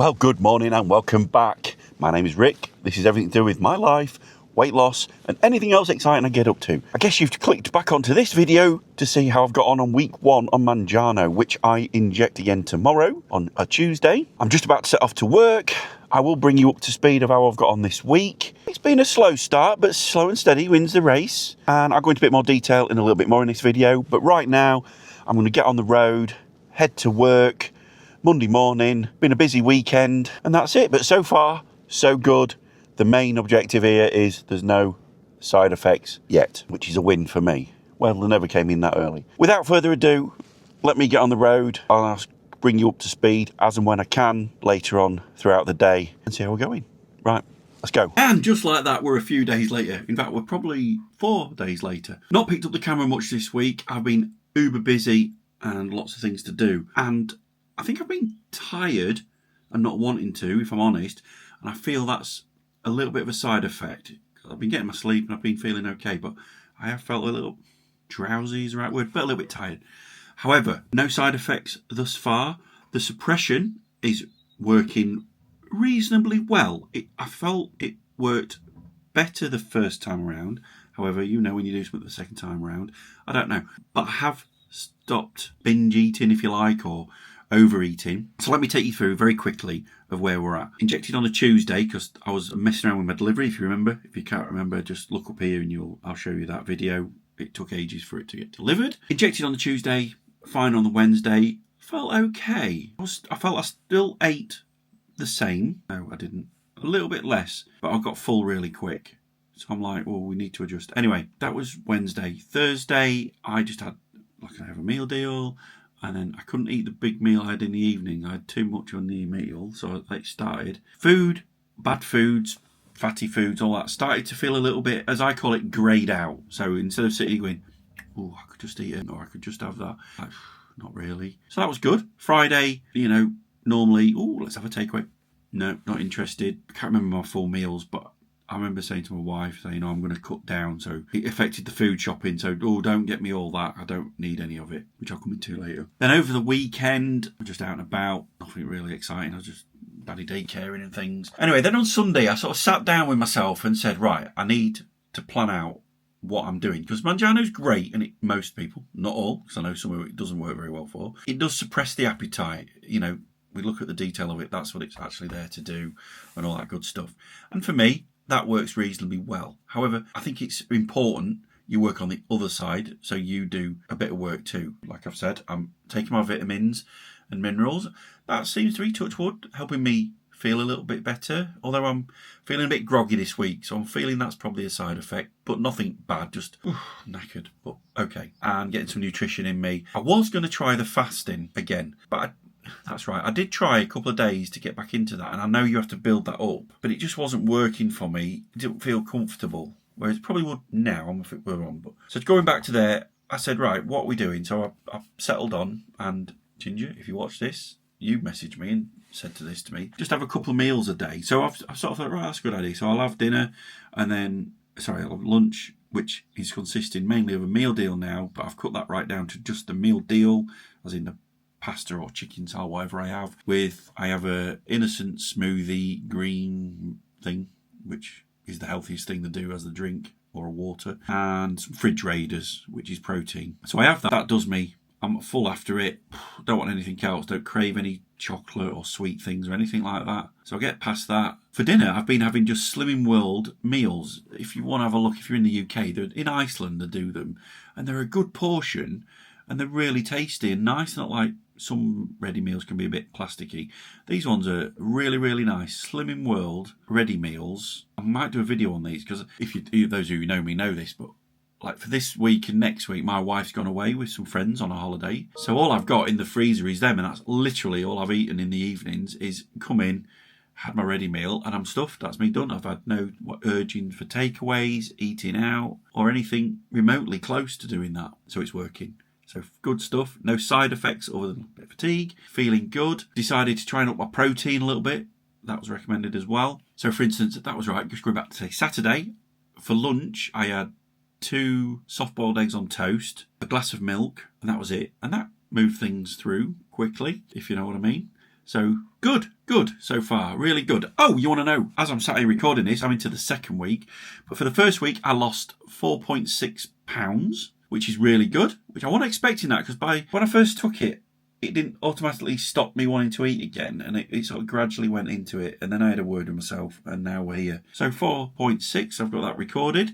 Well, good morning and welcome back. My name is Rick. This is everything to do with my life, weight loss, and anything else exciting I get up to. I guess you've clicked back onto this video to see how I've got on week 1 on Mounjaro, which I inject again tomorrow on a Tuesday. I'm just about to set off to work. I will bring you up to speed of how I've got on this week. It's been a slow start, but slow and steady wins the race. And I'll go into a bit more detail in a little bit more in this video. But right now, I'm going to get on the road, head to work. Monday morning, been a busy weekend, and that's it. But so far, so good. The main objective here is there's no side effects yet, which is a win for me. Well, they never came in that early. Without further ado, let me get on the road. I'll bring you up to speed as and when I can later on throughout the day and see how we're going. Right, let's go. And just like that, we're a few days later. In fact, we're probably 4 days later. Not picked up the camera much this week. I've been uber busy and lots of things to do. And I think I've been tired and not wanting to, if I'm honest, and I feel that's a little bit of a side effect. I've been getting my sleep and I've been feeling okay, but I have felt a little drowsy is the right word, but a little bit tired. However, no side effects thus far. The suppression is working reasonably well. I felt it worked better the first time around. However, you know when you do something the second time around, I don't know. But I have stopped binge eating, if you like, or overeating. So let me take you through very quickly of where we're at. Injected on a Tuesday because I was messing around with my delivery, if you remember. If you can't remember, just look up here and I'll show you that video. It took ages for it to get delivered. Injected on the Tuesday, fine on the Wednesday. Felt okay. I felt I still ate the same. No, I didn't. A little bit less, but I got full really quick. So I'm like, well, we need to adjust. Anyway, that was Wednesday. Thursday, I just had like I have a meal deal. And then I couldn't eat the big meal I had in the evening. I had too much on the meal, so I started. Food, bad foods, fatty foods, all that started to feel a little bit, as I call it, greyed out. So instead of sitting going, oh, I could just eat it, or I could just have that. Like, not really. So that was good. Friday, normally, oh, let's have a takeaway. No, not interested. I can't remember my full meals, but I remember saying to my wife, saying, I'm going to cut down. So it affected the food shopping. So, don't get me all that. I don't need any of it, which I'll come into later. Then over the weekend, I'm just out and about. Nothing really exciting. I was just daddy daycaring and things. Anyway, then on Sunday, I sort of sat down with myself and said, right, I need to plan out what I'm doing. Because Mounjaro's great, and most people, not all, because I know some of it doesn't work very well for. It does suppress the appetite. We look at the detail of it. That's what it's actually there to do and all that good stuff. And for me, that works reasonably well. However, I think it's important you work on the other side, so you do a bit of work too. Like I've said, I'm taking my vitamins and minerals. That seems to be, touch wood, helping me feel a little bit better, although I'm feeling a bit groggy this week, so I'm feeling that's probably a side effect, but nothing bad, just knackered, but okay. And getting some nutrition in me. I was going to try the fasting again, but that's right. I did try a couple of days to get back into that, and I know you have to build that up, but it just wasn't working for me. It didn't feel comfortable, whereas it probably would now if it were on. But so going back to there, I said, right, what are we doing? So I've settled on, and Ginger, if you watch this, you messaged me and said this to me, just have a couple of meals a day. So I've sort of thought, right, that's a good idea. So I'll have dinner, and then, I'll have lunch, which is consisting mainly of a meal deal now, but I've cut that right down to just the meal deal, as in the pasta or chicken salad, whatever I have. I have a innocent smoothie green thing, which is the healthiest thing to do as the drink, or a water, and some fridge raiders, which is protein. So I have that. That does me. I'm full after it. Don't want anything else. Don't crave any chocolate or sweet things or anything like that. So I get past that. For dinner, I've been having just Slimming World meals. If you want to have a look, if you're in the UK, in Iceland they do them, and they're a good portion, and they're really tasty and nice. Not like some ready meals can be a bit plasticky. These ones are really, really nice. Slimming World ready meals. I might do a video on these, because those of you who know me know this, but like for this week and next week, my wife's gone away with some friends on a holiday. So all I've got in the freezer is them, and that's literally all I've eaten in the evenings is come in, had my ready meal, and I'm stuffed. That's me done. I've had no urging for takeaways, eating out, or anything remotely close to doing that. So it's working. So good stuff. No side effects other than a bit of fatigue. Feeling good. Decided to try and up my protein a little bit. That was recommended as well. So for instance, that was right. Just going back to say Saturday, for lunch, I had 2 soft-boiled eggs on toast, a glass of milk, and that was it. And that moved things through quickly, if you know what I mean. So good so far, really good. Oh, you want to know, as I'm sat here recording this, I'm into the second week, but for the first week I lost 4.6 pounds, which is really good, which I wasn't expecting that, because when I first took it, it didn't automatically stop me wanting to eat again, and it sort of gradually went into it, and then I had a word with myself, and now we're here. So 4.6, I've got that recorded.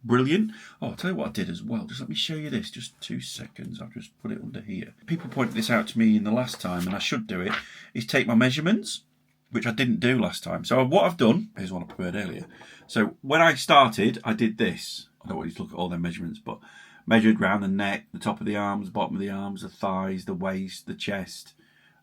Brilliant. Oh, I'll tell you what I did as well. Just let me show you this. Just 2 seconds. I'll just put it under here. People pointed this out to me in the last time, and I should do it, is take my measurements, which I didn't do last time. So what I've done, here's one I prepared earlier. So when I started, I did this. I don't want you to look at all their measurements, but measured round the neck, the top of the arms, bottom of the arms, the thighs, the waist, the chest,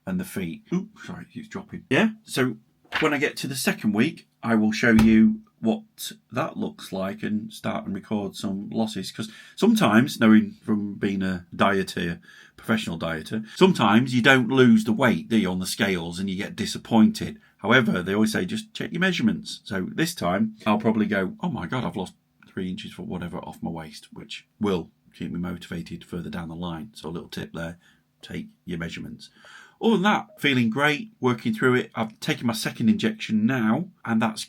and the feet. Oops, sorry, it's dropping. Yeah, so when I get to the second week, I will show you what that looks like and start and record some losses, because sometimes, knowing from being a dieter, professional dieter, sometimes you don't lose the weight, do you, on the scales, and you get disappointed. However, they always say just check your measurements. So this time I'll probably go, oh my god, I've lost 3 inches or whatever off my waist, which will keep me motivated further down the line. So a little tip there, take your measurements. Other than that, feeling great, working through it. I've taken my second injection now, and that's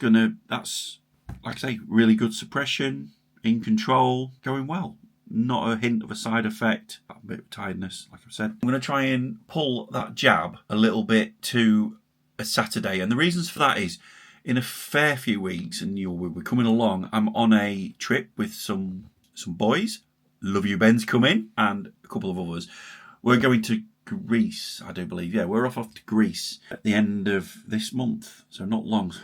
like I say, really good suppression, in control, going well. Not a hint of a side effect, a bit of tiredness, like I've said. I'm going to try and pull that jab a little bit to a Saturday, and the reasons for that is, in a fair few weeks, and we'll be coming along, I'm on a trip with some boys. Love You Ben's coming, and a couple of others. We're going to Greece, I do believe. Yeah, we're off to Greece at the end of this month, so not long.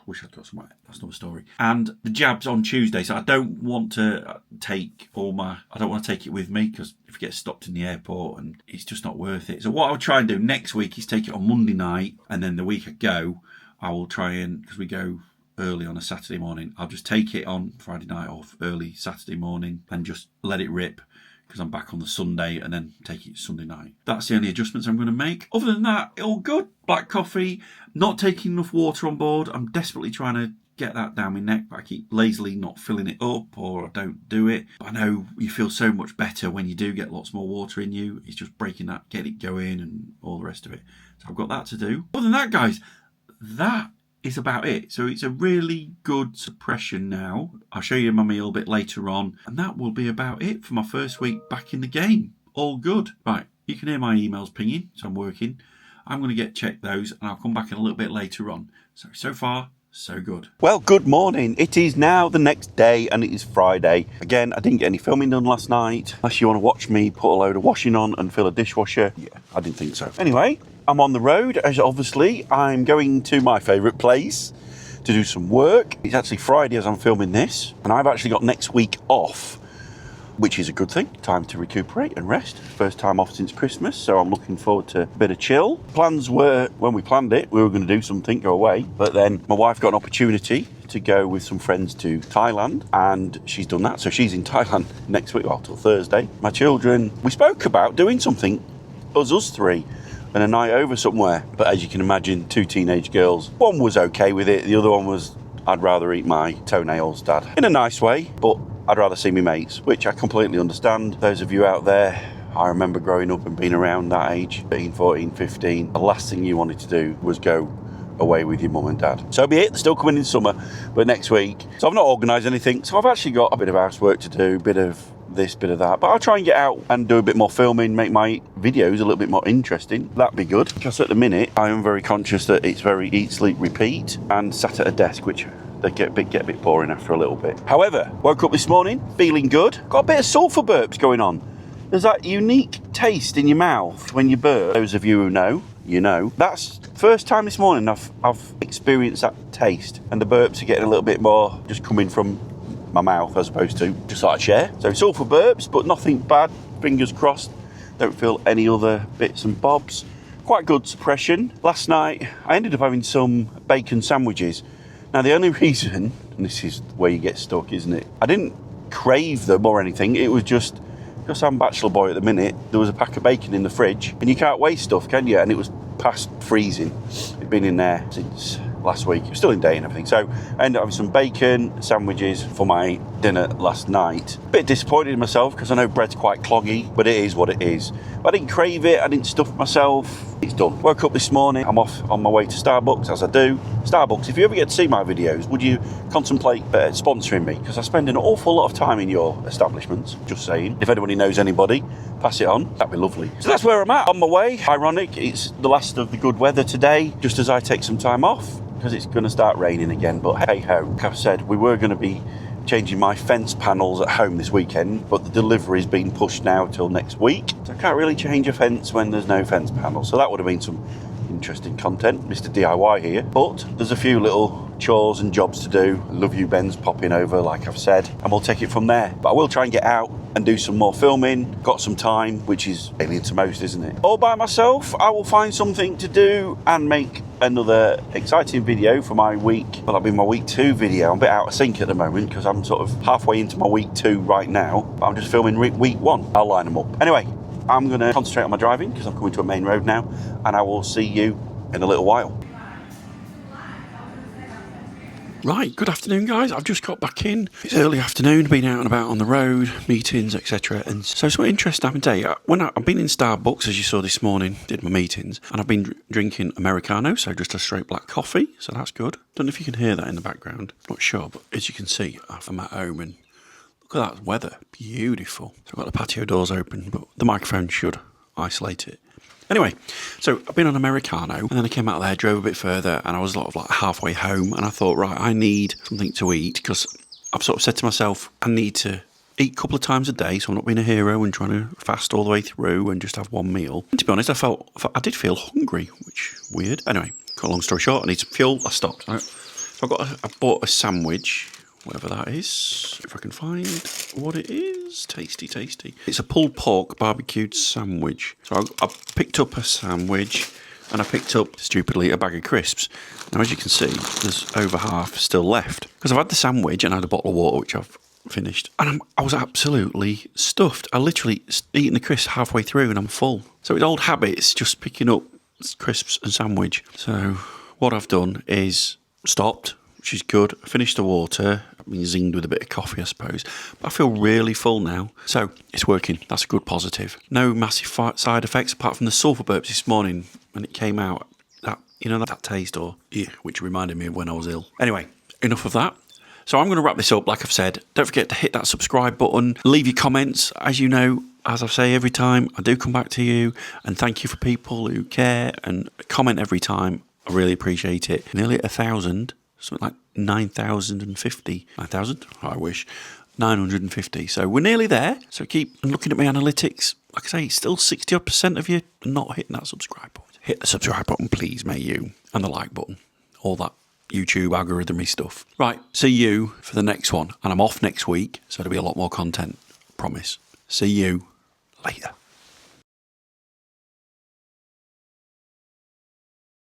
Wish I'd got somewhere. That's another story. And the jab's on Tuesday, so I don't want to take it with me, because if it gets stopped in the airport, and it's just not worth it. So what I'll try and do next week is take it on Monday night, and then the week I go, I will try and, because we go early on a Saturday morning, I'll just take it on Friday night off, early Saturday morning, and just let it rip, because I'm back on the Sunday, and then take it Sunday night. That's the only adjustments I'm going to make. Other than that, all good. Black coffee, not taking enough water on board. I'm desperately trying to get that down my neck, but I keep lazily not filling it up, or I don't do it. But I know you feel so much better when you do get lots more water in you. It's just breaking that, get it going, and all the rest of it. So I've got that to do. Other than that, guys, that is about it. So it's a really good suppression now. I'll show you my meal a bit later on, and that will be about it for my first week back in the game. All good. Right, you can hear my emails pinging, so I'm working. I'm going to check those, and I'll come back in a little bit later on. So far, so good. Well, good morning. It is now the next day, and it is Friday. Again, I didn't get any filming done last night. Unless you want to watch me put a load of washing on and fill a dishwasher. Yeah, I didn't think so. Anyway, I'm on the road, as obviously. I'm going to my favourite place to do some work. It's actually Friday as I'm filming this, and I've actually got next week off, which is a good thing. Time to recuperate and rest. First time off since Christmas, so I'm looking forward to a bit of chill. Plans were, when we planned it, we were going to do something, go away, but then my wife got an opportunity to go with some friends to Thailand, and she's done that. So she's in Thailand next week, well, till Thursday. My children, we spoke about doing something, us three, and a night over somewhere. But as you can imagine, 2 teenage girls. One was okay with it, the other one was, I'd rather eat my toenails, Dad. In a nice way, but I'd rather see my mates, which I completely understand. Those of you out there, I remember growing up and being around that age, 13, 14, 15. The last thing you wanted to do was go away with your mum and dad. So be it, they're still coming in summer, but next week. So I've not organised anything, so I've actually got a bit of housework to do, bit of this, bit of that. But I'll try and get out and do a bit more filming, make my videos a little bit more interesting. That'd be good. Because at the minute, I am very conscious that it's very eat, sleep, repeat, and sat at a desk, which they get a bit boring after a little bit. However, woke up this morning feeling good. Got a bit of sulphur burps going on. There's that unique taste in your mouth when you burp. Those of you who know, you know. That's first time this morning I've experienced that taste, and the burps are getting a little bit more just coming from my mouth as opposed to just like a chair. So sulphur burps, but nothing bad. Fingers crossed. Don't feel any other bits and bobs. Quite good suppression. Last night I ended up having some bacon sandwiches. Now, the only reason, and this is where you get stuck, isn't it? I didn't crave them or anything. It was just I'm bachelor boy at the minute. There was a pack of bacon in the fridge, and you can't waste stuff, can you? And it was past freezing. It'd been in there since last week. It was still in date and everything. So I ended up having some bacon sandwiches for my dinner last night. A bit disappointed in myself because I know bread's quite cloggy, but it is what it is. But I didn't crave it. I didn't stuff myself. It's done. Woke up this morning, I'm off on my way to Starbucks, as I do. Starbucks, if you ever get to see my videos, would you contemplate sponsoring me? Because I spend an awful lot of time in your establishments, just saying. If anybody knows anybody, pass it on. That'd be lovely. So that's where I'm at, on my way. Ironic, it's the last of the good weather today, just as I take some time off, because it's going to start raining again. But hey ho, like I've said, we were going to be changing my fence panels at home this weekend, but the delivery's been pushed now till next week. So I can't really change a fence when there's no fence panel. So that would have been some interesting content, Mr. DIY here. But there's a few little chores and jobs to do. Love you Ben's popping over, like I've said, and we'll take it from there. But I will try and get out and do some more filming. Got some time, which is alien to most, isn't it? All by myself, I will find something to do and make another exciting video for my week. Well, that'll be my week 2 video. I'm a bit out of sync at the moment because I'm sort of halfway into my week 2 right now, but I'm just filming week 1. I'll line them up. Anyway, I'm going to concentrate on my driving because I'm coming to a main road now, and I will see you in a little while. Right, good afternoon guys, I've just got back in. It's early afternoon, been out and about on the road, meetings, etc. And so it's interesting having a day. I've been in Starbucks, as you saw this morning, did my meetings, and I've been drinking Americano, so just a straight black coffee, so that's good. Don't know if you can hear that in the background, not sure, but as you can see, I'm at home and look at that weather, beautiful. So I've got the patio doors open, but the microphone should isolate it. Anyway, so I've been on Americano, and then I came out there, drove a bit further, and I was sort of like halfway home, and I thought, right, I need something to eat, because I've sort of said to myself, I need to eat a couple of times a day, so I'm not being a hero and trying to fast all the way through and just have one meal. And to be honest, I did feel hungry, which is weird. Anyway, cut a long story short, I need some fuel, I stopped. So I bought a sandwich, whatever that is, if I can find what it is. Tasty, tasty. It's a pulled pork barbecued sandwich. So I picked up a sandwich, and I picked up, stupidly, a bag of crisps. Now, as you can see, there's over half still left. Because I've had the sandwich and I had a bottle of water, which I've finished. And I was absolutely stuffed. I literally eaten the crisps halfway through and I'm full. So it's old habits, just picking up crisps and sandwich. So what I've done is stopped, which is good. I finished the water. I've been zinged with a bit of coffee, I suppose. But I feel really full now. So it's working. That's a good positive. No massive side effects apart from the sulphur burps this morning when it came out. That, you know, that taste, or yeah, which reminded me of when I was ill. Anyway, enough of that. So I'm going to wrap this up, like I've said. Don't forget to hit that subscribe button. Leave your comments. As you know, as I say every time, I do come back to you. And thank you for people who care and comment every time. I really appreciate it. Nearly 1,000. Something like 9,050. 9,000? I wish. 950. So we're nearly there. So keep looking at my analytics. Like I say, still 60% of you are not hitting that subscribe button. Hit the subscribe button, please, may you. And the like button. All that YouTube algorithmy stuff. Right, see you for the next one. And I'm off next week, so there'll be a lot more content. Promise. See you later.